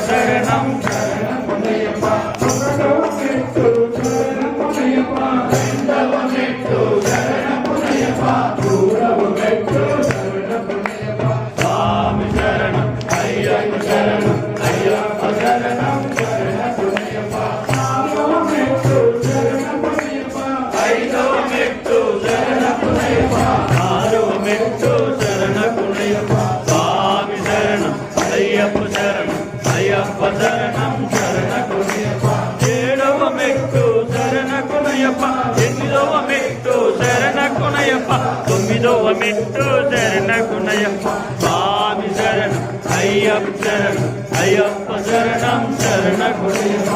శరణం శరణమయ్యప్ప ఒకటో మెట్టు శరణమయ్యప్ప రెండవ మెట్టు శరణమయ్యప్ప మూడవ మెట్టు శరణమయ్యప్ప స్వామి శరణం అయ్యప్ప శరణం అయ్యప్ప శరణం శరణమయ్యప్ప నాలుగవ మెట్టు శరణమయ్యప్ప ఐదవ మెట్టు శరణమయ్యప్ప ఆరవ మెట్టు శరణమయ్యప్ప స్వామి శరణం అయ్యప్ప శరణం అయ్యప్ప శరణం శరణమయ్యప్ప ఏడవ మెట్టు శరణమయ్యప్ప ఎనిమిదవ మెట్టు శరణమయ్యప్ప తొమ్మిదవ మెట్టు శరణమయ్యప్ప స్వామి శరణం అయ్యప్ప శరణం అయ్యప్ప శరణం శరణమయ్యప్ప